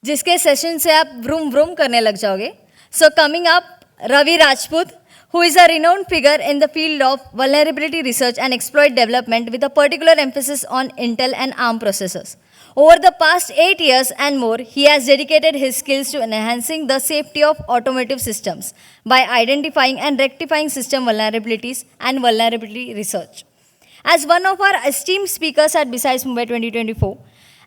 जिसके सेशन से आप व्रूम व्रूम करने लग जाओगे. So coming up, Ravi Rajput, who is a renowned figure in the field of vulnerability research and exploit development with a particular emphasis on Intel and ARM processors. Over the past 8 years and more, he has dedicated his skills to enhancing the safety of automotive systems by identifying and rectifying system vulnerabilities and vulnerability research. As one of our esteemed speakers at BSides Mumbai 2024,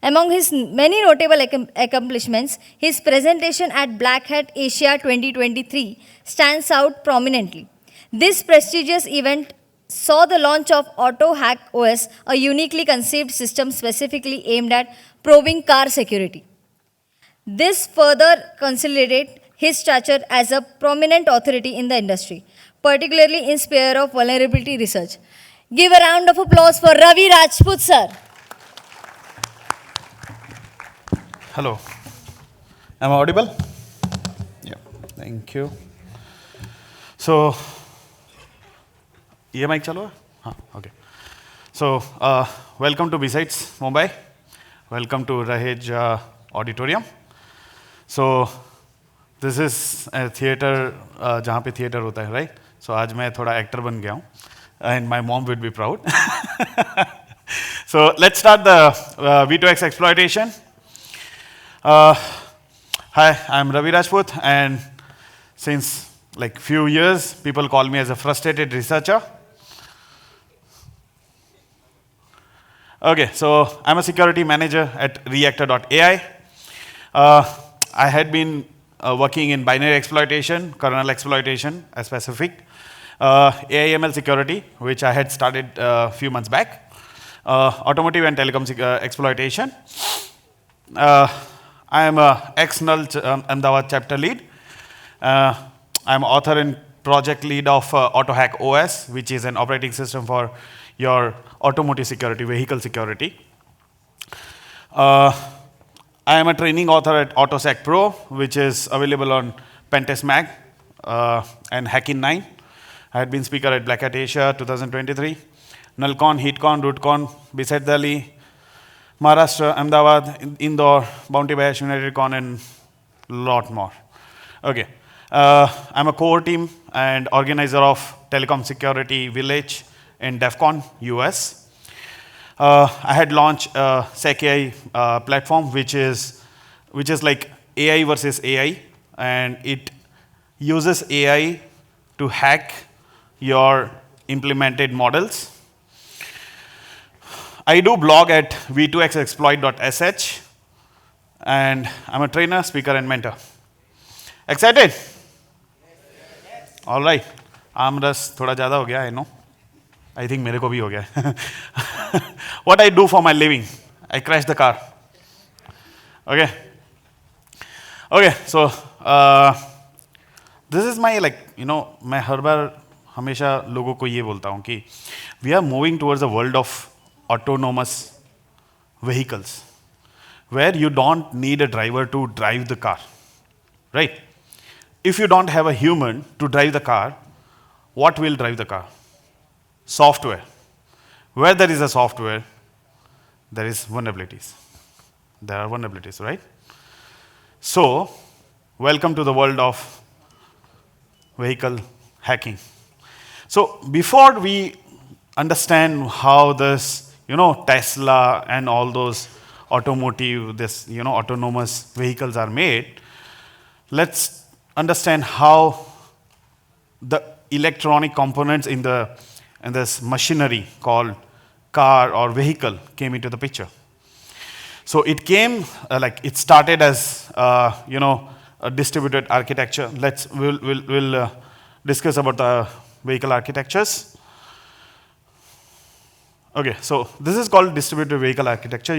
among his many notable accomplishments, his presentation at Black Hat Asia 2023 stands out prominently. This prestigious event saw the launch of AutoHack OS, a uniquely conceived system specifically aimed at probing car security. This further consolidated his stature as a prominent authority in the industry, particularly in sphere of vulnerability research. Give a round of applause for Ravi Rajput, sir. Hello. Am I audible? Yeah. Thank you. So, ये mic चालू है? हाँ, okay. So, welcome to BSides Mumbai. Welcome to Rahej Auditorium. So, this is a theater जहाँ पे theater होता है, right? So, आज मैं थोड़ा actor बन गया हूँ, and my mom would be proud. So, let's start the V2X Exploitation. Hi, I'm Ravi Rajput, and since like few years, people call me as a frustrated researcher. Okay, so I'm a security manager at Reaktr.ai. I had been working in binary exploitation, kernel exploitation, as specific, AIML security, which I had started a few months back, automotive and telecom exploitation. I am a ex-Null Ahmedabad chapter lead. I'm author and project lead of AutoHack OS, which is an operating system for your automotive security, vehicle security. I am a training author at AutoSec Pro, which is available on Pentest Mag and Hacking 9. I had been speaker at Black Hat Asia 2023, NullCon, HeatCon, RootCon, BSides Delhi, Maharashtra, Ahmedabad, Indore, Bounty Bash, UnitedCon, and a lot more. Okay. I'm a core team and organizer of Telecom Security Village in DEF CON, US. I had launched a SecAI platform, which is like AI versus AI, and it uses AI to hack your implemented models. I do blog at V2X Exploit.sh, and I'm a trainer, speaker, and mentor. Excited? Yes. All right. आमरस थोड़ा ज़्यादा हो गया, I know. I think मेरे को भी हो गया. What I do for my living? I crash the car. Okay. Okay. So this is my मैं हर बार हमेशा लोगों को ये बोलता हूँ कि we are moving towards a world of autonomous vehicles, where you don't need a driver to drive the car, right? If you don't have a human to drive the car, what will drive the car? Software. Where there is a software, there is vulnerabilities. There are vulnerabilities, right? So, welcome to the world of vehicle hacking. So, before we understand how this Tesla and all those automotive, autonomous vehicles are made, let's understand how the electronic components in this machinery called car or vehicle came into the picture. So it came, it started as, a distributed architecture. We'll discuss about the vehicle architectures. Okay, so this is called distributed vehicle architecture.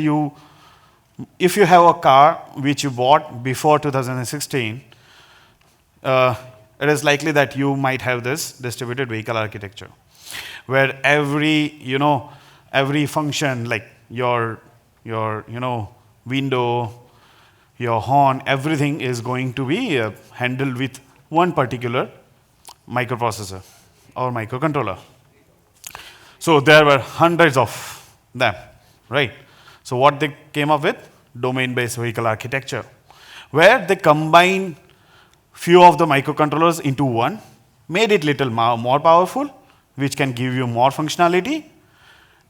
If you have a car which you bought before 2016, it is likely that you might have this distributed vehicle architecture, where every function, like your window, your horn, everything is going to be handled with one particular microprocessor or microcontroller. So there were hundreds of them, right? So what they came up with? Domain-based vehicle architecture. where they combine few of the microcontrollers into one, made it little more powerful, which can give you more functionality,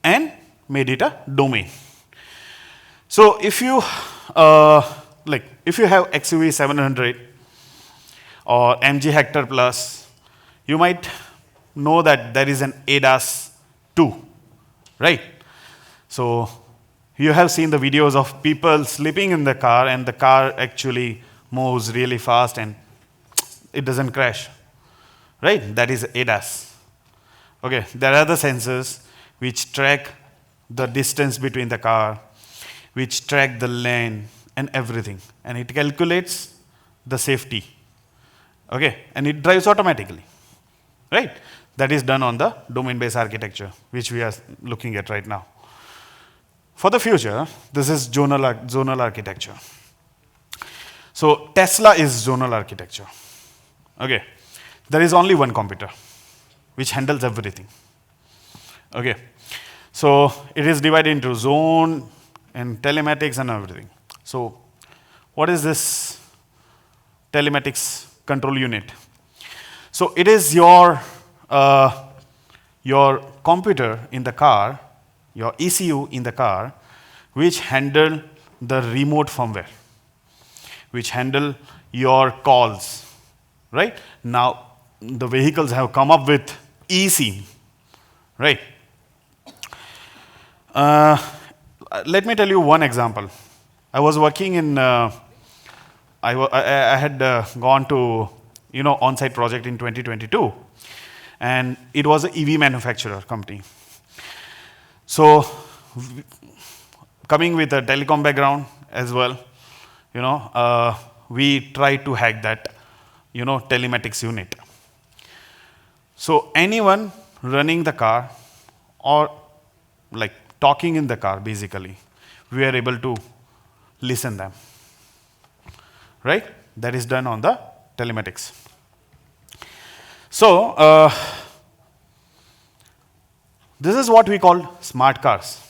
and made it a domain. So if you if you have XUV 700 or MG Hector Plus, you might know that there is an ADAS 2, right? So you have seen the videos of people sleeping in the car and the car actually moves really fast and it doesn't crash, right? That is ADAS. Okay, there are the sensors which track the distance between the car, which track the lane and everything, and it calculates the safety. Okay, and it drives automatically, right? That is done on the domain-based architecture, which we are looking at right now. For the future, this is zonal architecture. So Tesla is zonal architecture. Okay, there is only one computer which handles everything. Okay, so it is divided into zone and telematics and everything. So what is this telematics control unit? So it is your computer in the car, your ECU in the car, which handle the remote firmware, which handle your calls, right? Now, the vehicles have come up with eSIM, right? Let me tell you one example. I was working in, I had gone to, on-site project in 2022, and it was an EV manufacturer company. So, coming with a telecom background as well, we tried to hack that, telematics unit. So anyone running the car or like talking in the car, basically, we are able to listen them, right? That is done on the telematics. So this is what we call smart cars.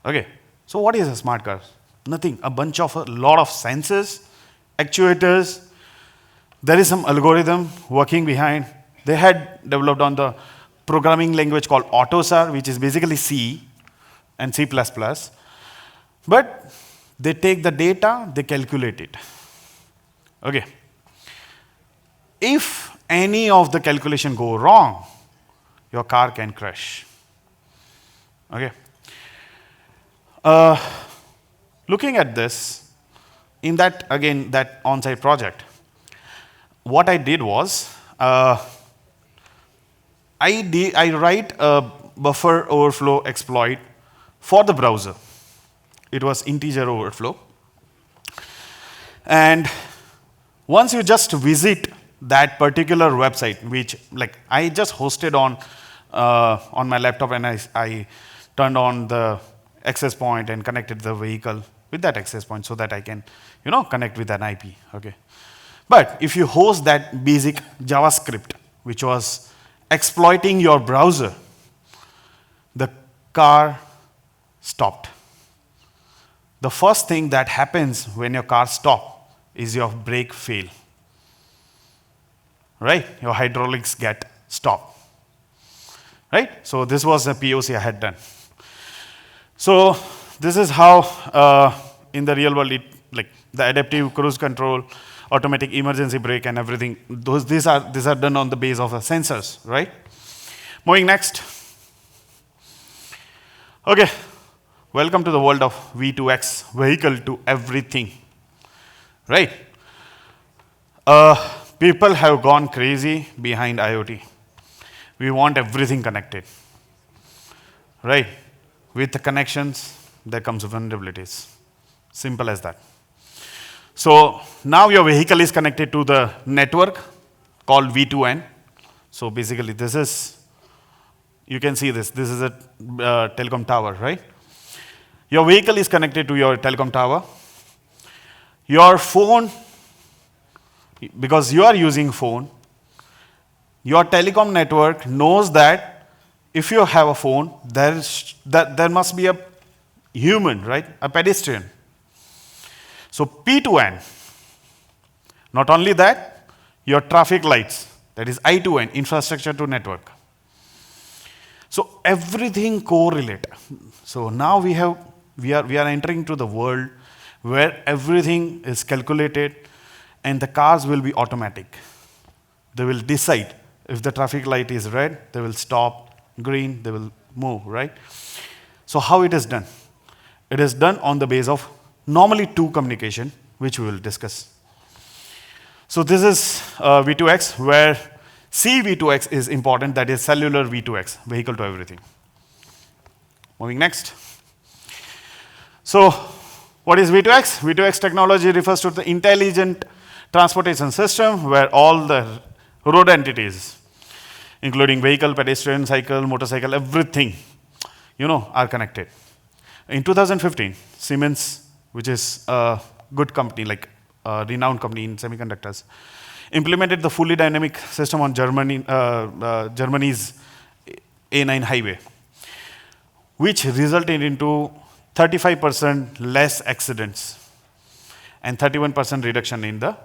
Okay, so what is a smart car? Nothing, a lot of sensors, actuators. There is some algorithm working behind. They had developed on the programming language called AutoSAR, which is basically C and C++. But they take the data, they calculate it. Okay. If any of the calculation go wrong, your car can crash. Okay. Looking at this, in that, again, that on-site project, what I did was, I write a buffer overflow exploit for the browser. It was integer overflow. And once you just visit that particular website, which like I just hosted on my laptop, and I turned on the access point and connected the vehicle with that access point so that I can, connect with an IP. Okay. But if you host that basic JavaScript, which was exploiting your browser, the car stopped. The first thing that happens when your car stops is your brake fail. Right? Your hydraulics get stopped. Right? So this was a POC I had done. So this is how in the real world, like the adaptive cruise control, automatic emergency brake and everything, these are done on the base of the sensors, right? Moving next. Okay, welcome to the world of V2X, vehicle to everything, right? People have gone crazy behind IoT. We want everything connected, right? With the connections, there comes vulnerabilities. Simple as that. So now your vehicle is connected to the network called V2N. So basically this is, you can see this is a telecom tower, right? Your vehicle is connected to your telecom tower. Your phone, because you are using phone, your telecom network knows that if you have a phone, there must be a human, right? A pedestrian. So P2N, Not only that, your traffic lights, that is I2N, infrastructure to network. So everything correlate. So now we are entering to the world where everything is calculated and the cars will be automatic. They will decide if the traffic light is red, they will stop, green, they will move, right? So how it is done? It is done on the base of normally two communication, which we will discuss. So this is V2X, where CV2X is important, that is cellular V2X, vehicle to everything. Moving next. So what is V2X? V2X technology refers to the intelligent transportation system where all the road entities, including vehicle, pedestrian, cycle, motorcycle, everything, are connected. In 2015, Siemens, which is a good company, like a renowned company in semiconductors, implemented the fully dynamic system on Germany's A9 highway, which resulted into 35% less accidents and 31% reduction in the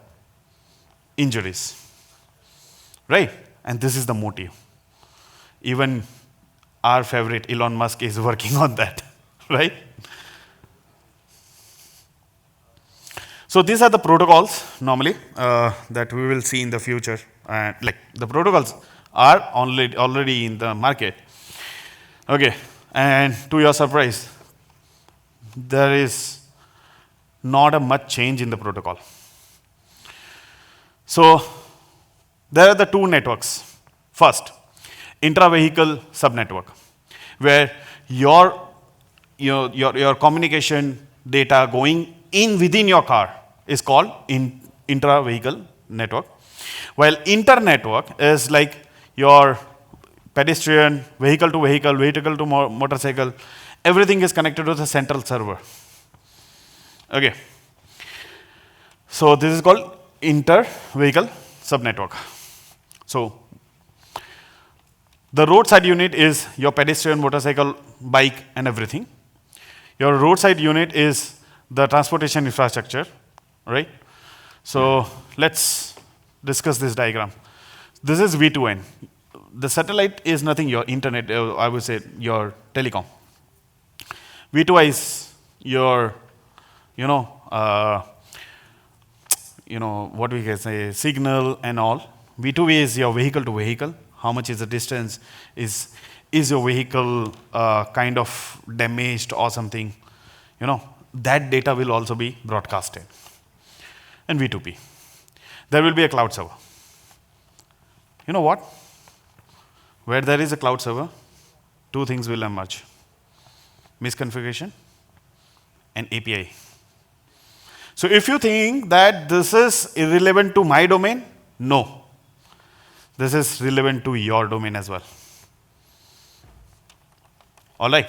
injuries. Right? And this is the motive. Even our favorite Elon Musk is working on that. Right? So these are the protocols normally that we will see in the future. Like the protocols are already in the market. Okay, and to your surprise, there is not a much change in the protocol. So there are the two networks. First, intra-vehicle subnetwork, where your communication data going in within your car is called intra-vehicle network. While inter-network is like your pedestrian, vehicle to vehicle, vehicle to motorcycle, everything is connected to the central server. Okay. So this is called inter-vehicle subnetwork. So the roadside unit is your pedestrian, motorcycle, bike, and everything. Your roadside unit is the transportation infrastructure, right? So let's discuss this diagram. This is V2N. The satellite is nothing, your internet, I would say your telecom. V2I is your, what we can say, signal and all. V2V is your vehicle to vehicle. How much is the distance? Is your vehicle kind of damaged or something? That data will also be broadcasted. And V2P. There will be a cloud server. You know what? Where there is a cloud server, two things will emerge. Misconfiguration and API. So if you think that this is irrelevant to my domain, no. This is relevant to your domain as well. All right.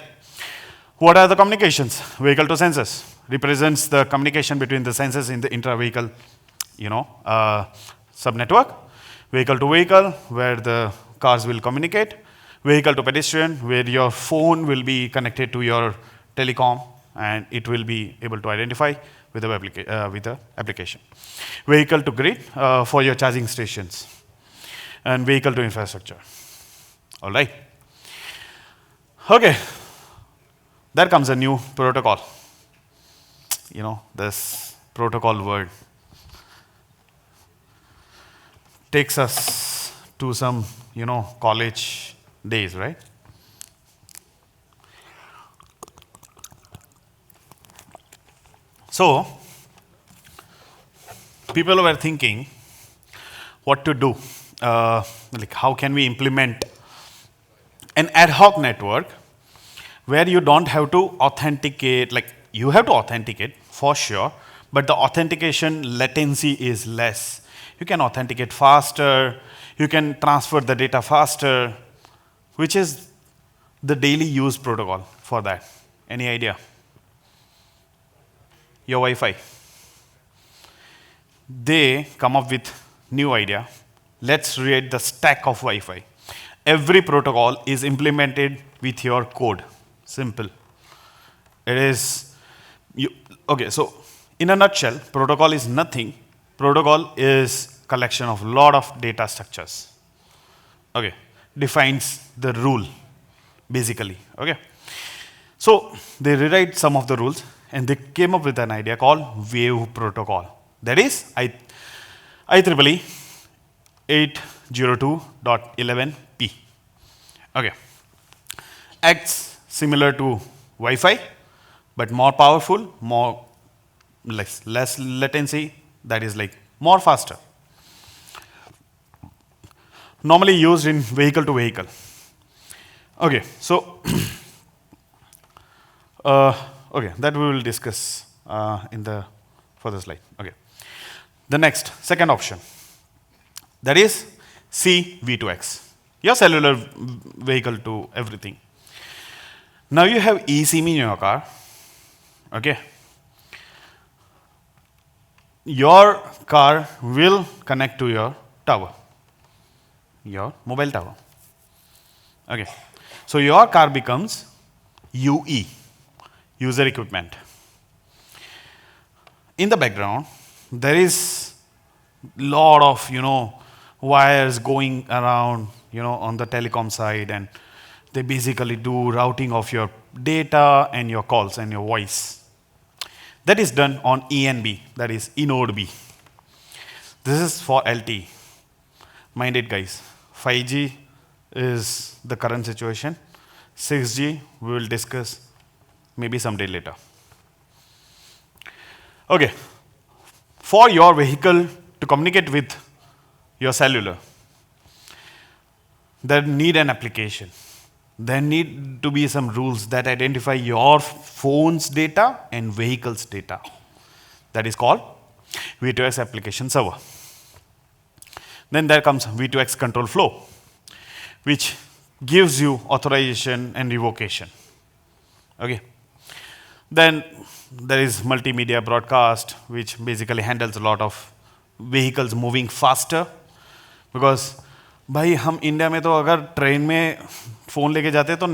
What are the communications? Vehicle to sensors represents the communication between the sensors in the intra-vehicle, subnetwork. Vehicle to vehicle, where the cars will communicate. Vehicle to pedestrian, where your phone will be connected to your telecom and it will be able to identify with the application. Vehicle to grid for your charging stations. And vehicle to infrastructure. All right. Okay. There comes a new protocol. This protocol word takes us to some, college days, right? So, people were thinking what to do. Like how can we implement an ad hoc network where you don't have to authenticate, like you have to authenticate for sure, but the authentication latency is less. You can authenticate faster, you can transfer the data faster, which is the daily use protocol for that. Any idea? Your Wi-Fi. They come up with new idea. Let's create the stack of Wi-Fi. Every protocol is implemented with your code. Simple. It is, okay, so in a nutshell, protocol is nothing Protocol is collection of lot of data structures. Okay, defines the rule, basically. Okay, so they rewrite some of the rules and they came up with an idea called Wave Protocol. That is IEEE 802.11p. Okay, acts similar to Wi-Fi, but more powerful, more less latency. That is like more faster. Normally used in vehicle to vehicle. Okay, so okay, that we will discuss in the further slide. Okay, the next second option, that is C-V2X, your cellular vehicle to everything. Now you have eSIM in your car. Okay, your car will connect to your tower, your mobile tower. Okay, so your car becomes UE, user equipment. In the background, there is lot of wires going around on the telecom side, and they basically do routing of your data and your calls and your voice. That is done on ENB, that is eNode B. This is for LTE. Mind it, guys. 5G is the current situation. 6G we will discuss maybe someday later. Okay, for your vehicle to communicate with your cellular, there need an application. There need to be some rules that identify your phone's data and vehicle's data. That is called V2X application server. Then there comes V2X control flow, which gives you authorization and revocation. Okay. Then there is multimedia broadcast, which basically handles a lot of vehicles moving faster. Because भाई हम India में तो अगर train में phone लेके जाते हैं तो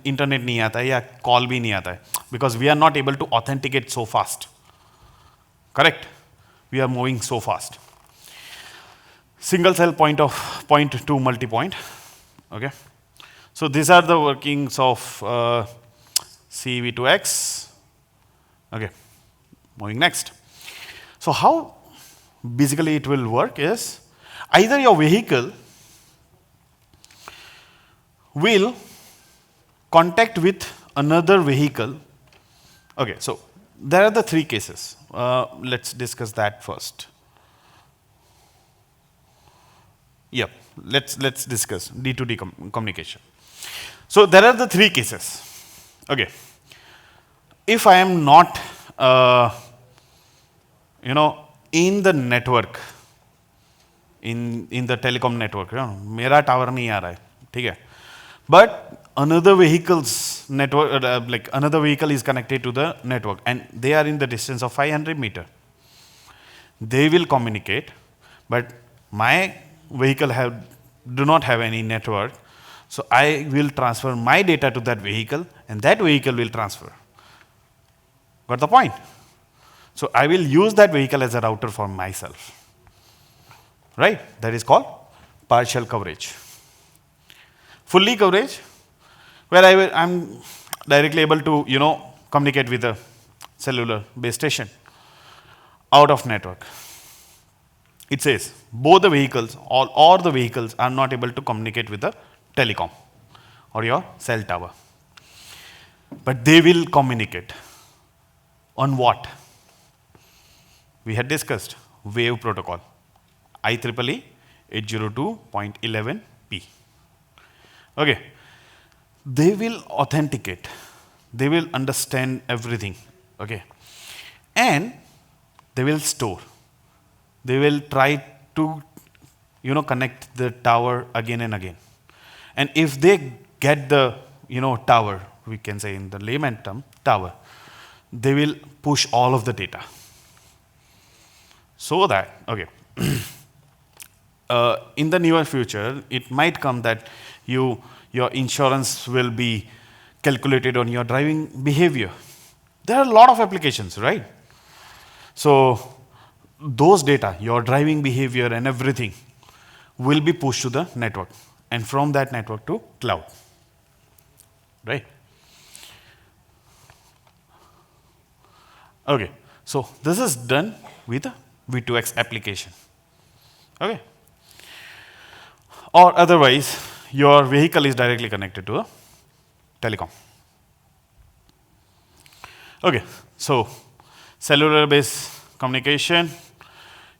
इंटरनेट नहीं आता है या कॉल भी नहीं आता है, because we are not able to authenticate so fast. Correct, we are moving so fast. Single cell point to multi point. Okay, so these are the workings of CV2X. Okay, moving next. So how basically it will work is either your vehicle will contact with another vehicle. Okay, so there are the three cases. Let's discuss that first. Yep, let's discuss D2D communication. So there are the three cases. Okay, if I am not, in the network, in the telecom network, मेरा tower नहीं आ रहा है, ठीक है? But another vehicle's network, like another vehicle is connected to the network, and they are in the distance of 500 meters. They will communicate, but my vehicle do not have any network, so I will transfer my data to that vehicle, and that vehicle will transfer. Got the point? So I will use that vehicle as a router for myself. Right? That is called partial coverage. Fully coverage, where I'm directly able to communicate with a cellular base station out of network. It says both the vehicles, all the vehicles are not able to communicate with the telecom or your cell tower. But they will communicate. On what? We had discussed wave protocol, IEEE 802.11p. Okay. They will authenticate. They will understand everything. Okay. And they will store. They will try to connect the tower again and again. And if they get the tower, we can say in the layman term, tower, they will push all of the data. So that, okay, in the near future, it might come that your insurance will be calculated on your driving behavior. There are a lot of applications, right? So those data, your driving behavior and everything, will be pushed to the network, and from that network to cloud, right? Okay, so this is done with a V2X application, okay? Or otherwise, your vehicle is directly connected to a telecom. Okay, so cellular-based communication.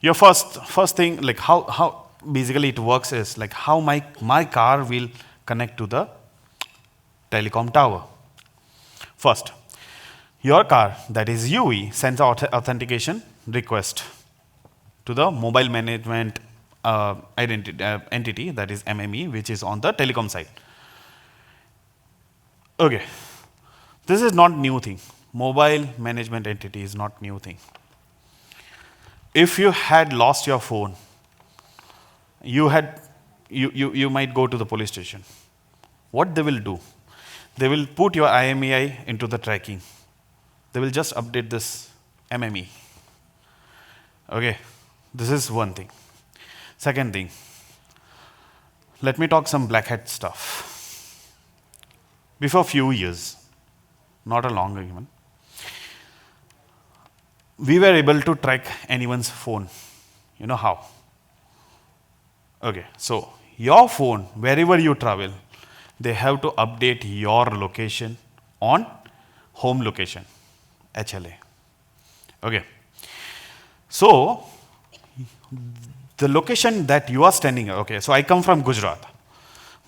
Your first thing, like how basically it works is like how my car will connect to the telecom tower. First, your car, that is UE, sends authentication request to the mobile management entity, that is MME, which is on the telecom side. Okay, this is not new thing. Mobile management entity is not new thing. If you had lost your phone, you might go to the police station. What they will do? They will put your IMEI into the tracking. They will just update this MME. Okay, this is one thing. Second thing, let me talk some black hat stuff. Before few years, not a long even, we were able to track anyone's phone. You know how? Okay, so your phone, wherever you travel, they have to update your location on home location, HLA. Okay, so the location that you are standing, okay, so I come from Gujarat.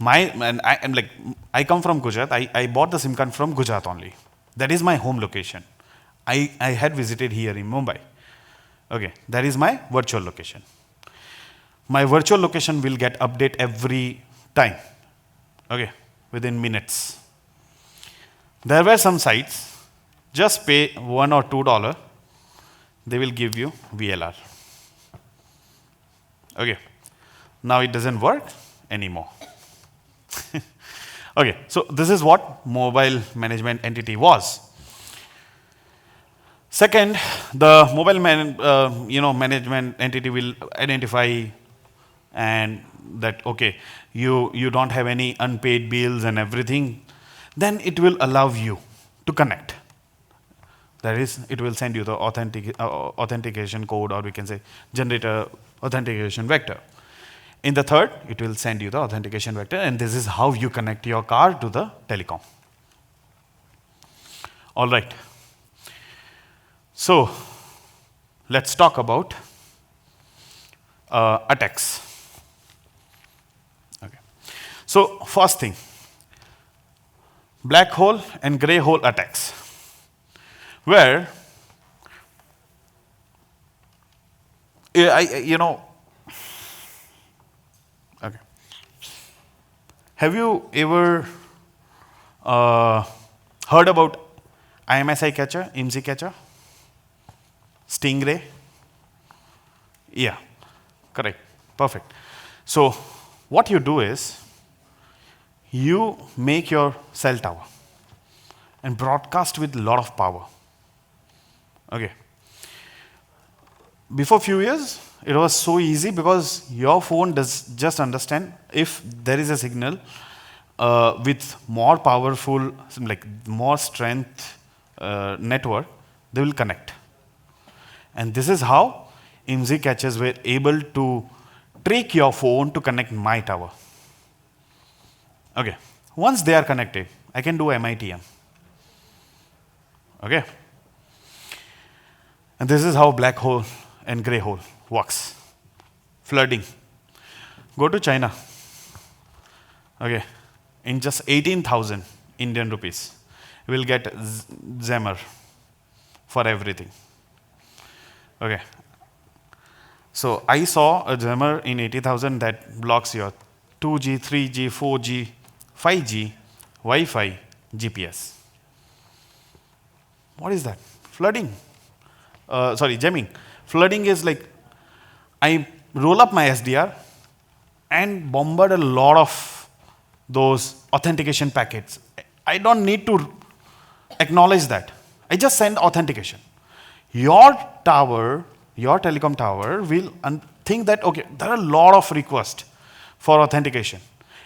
I come from Gujarat. I bought the SIM card from Gujarat only. That is my home location. I had visited here in Mumbai. Okay, that is my virtual location. My virtual location will get update every time. Okay, within minutes. There were some sites, just pay $1 or $2, they will give you VLR. Okay, now it doesn't work anymore. Okay, so this is what mobile management entity was. Second, the mobile management entity will identify and that, okay, you don't have any unpaid bills and everything, then it will allow you to connect. That is, it will send you the authentication code, or we can say generate a authentication vector. In the third, it will send you the authentication vector, and this is how you connect your car to the telecom. All right. So let's talk about attacks. Okay. So first thing, black hole and gray hole attacks, where okay. Have you ever heard about IMSI catcher, IMSI catcher? Stingray? Yeah, correct, perfect. So what you do is, you make your cell tower and broadcast with a lot of power. Okay. Before few years, it was so easy because your phone does just understand if there is a signal with more powerful, like more strength network, they will connect. And this is how IMSI catchers were able to trick your phone to connect my tower. Okay, once they are connected, I can do MITM. Okay, and this is how black hole and gray hole works. Flooding. Go to China. Okay, in just 18,000 Indian rupees, you will get Zemmer for everything. Okay, so I saw a jammer in 80,000 that blocks your 2G, 3G, 4G, 5G, Wi-Fi, GPS. What is that? Flooding. Jamming. Flooding is like, I roll up my SDR and bombard a lot of those authentication packets. I don't need to acknowledge that. I just send authentication. Your tower your telecom tower will think that, okay, there are a lot of requests for authentication,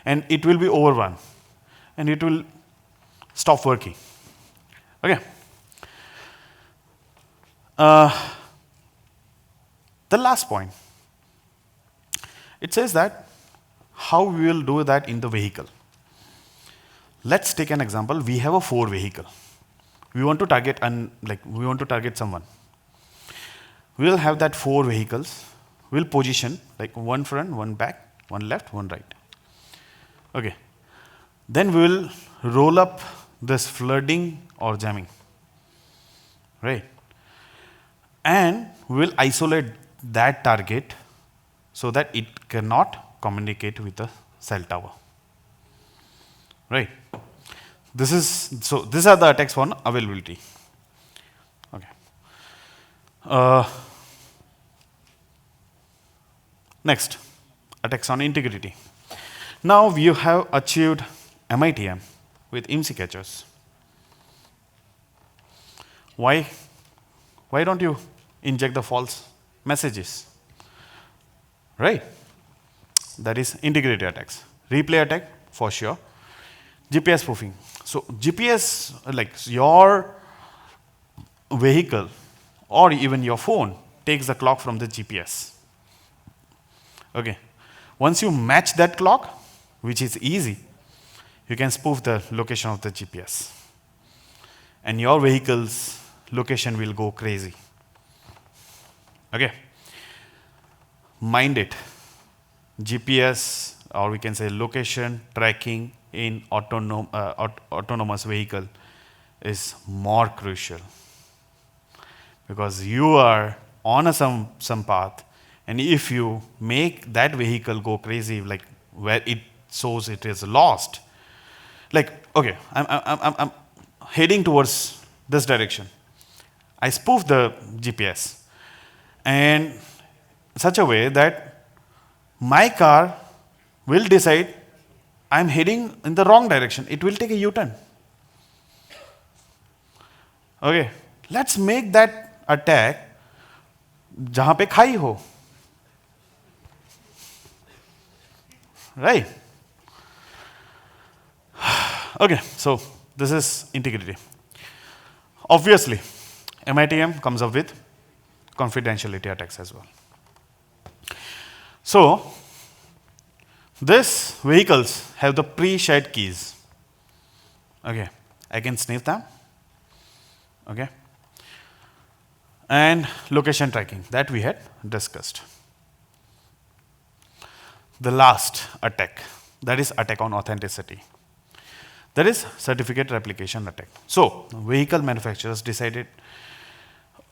and it will be overrun, and it will stop working. Okay. The last point, it says that how we will do that in the vehicle. Let's take an example. We have a 4 vehicle. We want to target someone. We will have that 4 vehicles. We'll position like one front, one back, one left, one right. Okay. Then we will roll up this flooding or jamming, right? And we will isolate that target so that it cannot communicate with the cell tower, right? These are the attacks on availability. Okay. Next, attacks on integrity. Now we have achieved MITM with IMSI catchers. Why don't you inject the false messages? Right? That is integrity attacks. Replay attack, for sure. GPS spoofing. So GPS, like your vehicle or even your phone takes the clock from the GPS. Okay. Once you match that clock, which is easy, you can spoof the location of the GPS. And your vehicle's location will go crazy. Okay. Mind it. GPS, or we can say location tracking in autonomous vehicle is more crucial, because you are on some path, and if you make that vehicle go crazy, like where it shows it is lost, like, okay, I'm heading towards this direction. I spoof the GPS and such a way that my car will decide I'm heading in the wrong direction. It will take a U-turn. Okay, let's make that attack जहाँ पे खाई हो, right? Okay, so this is integrity. Obviously, MITM comes up with confidentiality attacks as well. So, these vehicles have the pre-shared keys. Okay, I can sniff them. Okay, and location tracking that we had discussed. The last attack, that is attack on authenticity. That is certificate replication attack. So, vehicle manufacturers decided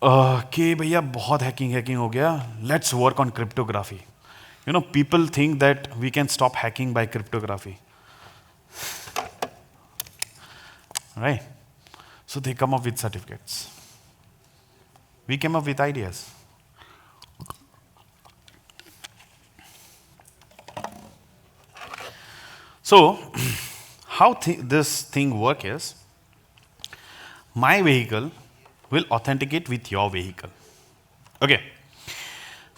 कि भैया बहुत hacking हो गया, let's work on cryptography. You know, people think that we can stop hacking by cryptography. Right? So they come up with certificates. We came up with ideas. So, how this thing works is, my vehicle will authenticate with your vehicle. Okay.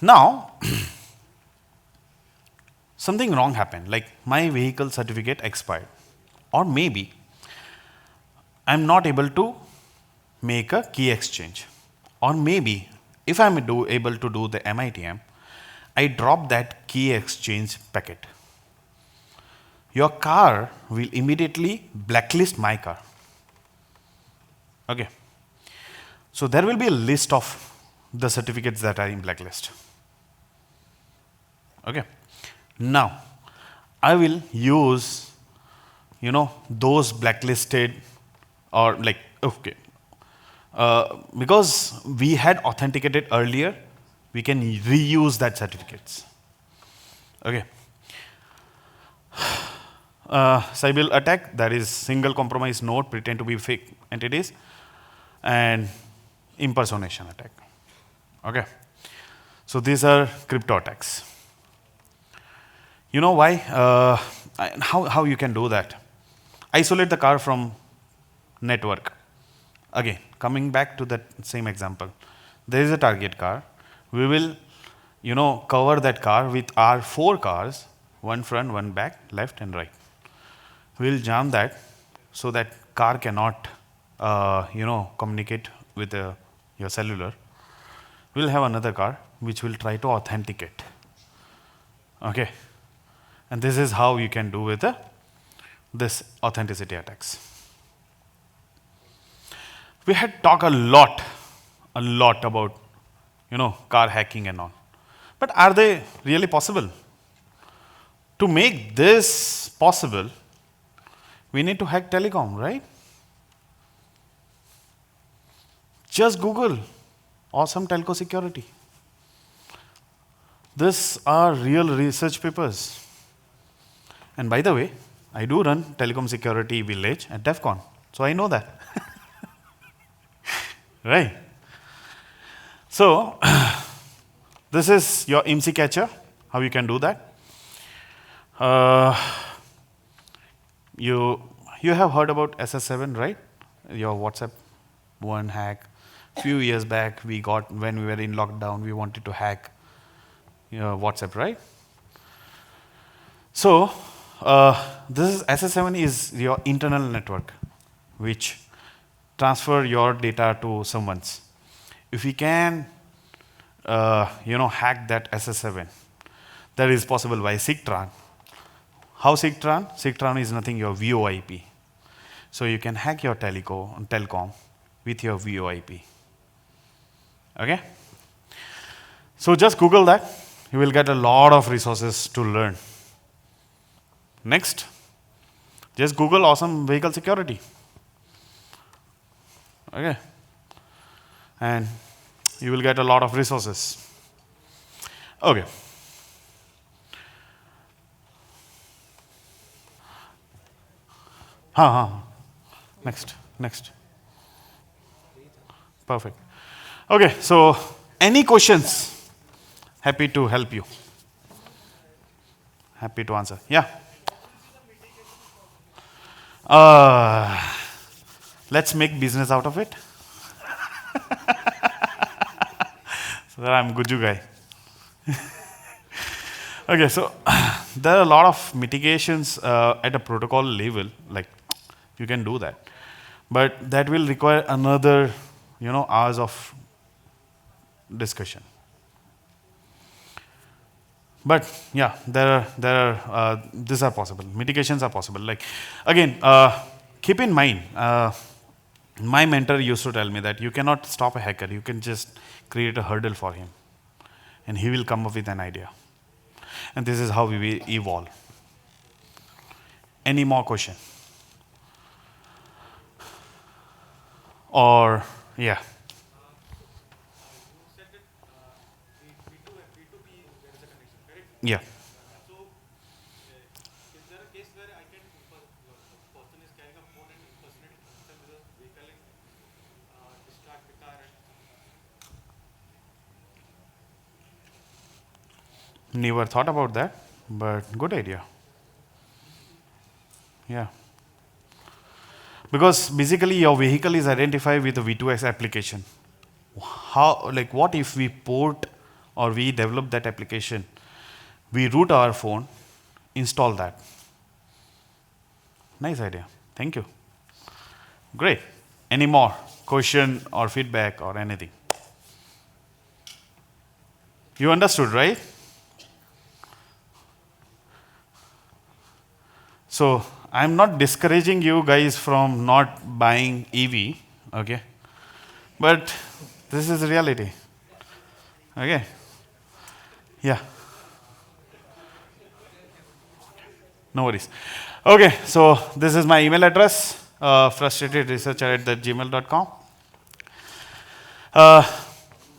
Now, something wrong happened, like my vehicle certificate expired, or maybe I'm not able to make a key exchange, or maybe if I'm able to do the MITM, I drop that key exchange packet. Your car will immediately blacklist my car. Okay. So there will be a list of the certificates that are in blacklist. Okay. Now, I will use, those blacklisted, or like, okay, because we had authenticated earlier, we can reuse that certificates. Okay. Sybil attack, that is single compromise node pretend to be fake entities, and impersonation attack. Okay. So these are crypto attacks. You know why? How you can do that? Isolate the car from network. Again, coming back to that same example, there is a target car we will, cover that car with our 4 cars, one front, one back, left and right. We'll jam that so that car cannot, communicate with your cellular. We'll have another car which will try to authenticate. Okay, and this is how you can do with this authenticity attacks. We had talked a lot about, car hacking and all. But are they really possible? To make this possible, we need to hack telecom, right? Just Google awesome telco security. These are real research papers. And by the way, I do run telecom security village at DEF CON, so I know that. Right? So, this is your IMSI catcher, how you can do that. You have heard about SS7, right? Your WhatsApp one hack. Few years back, we got, when we were in lockdown, we wanted to hack WhatsApp, right? So, this is SS7 is your internal network, which transfer your data to someone's. If we can, hack that SS7, that is possible by SIGTRAN. How SIGTRAN? SIGTRAN is nothing, your VoIP. So you can hack your telecom with your VoIP. Okay? So just Google that. You will get a lot of resources to learn. Next, just Google awesome vehicle security. Okay? And you will get a lot of resources. Okay. Next. Perfect. Okay, so any questions? Happy to help you. Happy to answer. Yeah. Let's make business out of it. So that I'm good guy. Okay, so there are a lot of mitigations at a protocol level, like you can do that. But that will require another, hours of discussion. But yeah, these are possible. Mitigations are possible. Like again, keep in mind, my mentor used to tell me that you cannot stop a hacker. You can just create a hurdle for him, and he will come up with an idea. And this is how we will evolve. Any more question? Or yeah. Yeah. So, is there a case where I can, person is carrying a phone and impersonating himself with a vehicle and distract the car? Never thought about that, but good idea. Yeah. Because basically your vehicle is identified with the V2X application. What if we port or we develop that application? We root our phone, install that. Nice idea. Thank you. Great. Any more question or feedback or anything? You understood, right? So I'm not discouraging you guys from not buying EV, okay? But this is reality. Okay? Yeah. No worries. Okay, so this is my email address, frustratedresearcher@gmail.com.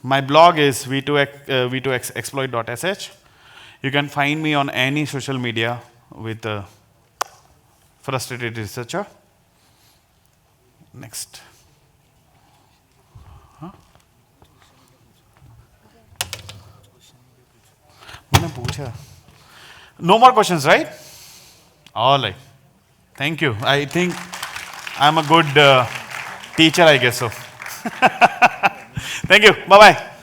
My blog is V2X Exploit.sh. You can find me on any social media with frustrated researcher. Next. No more questions, right? All right. Thank you. I think I'm a good teacher, I guess so. Thank you. Bye-bye.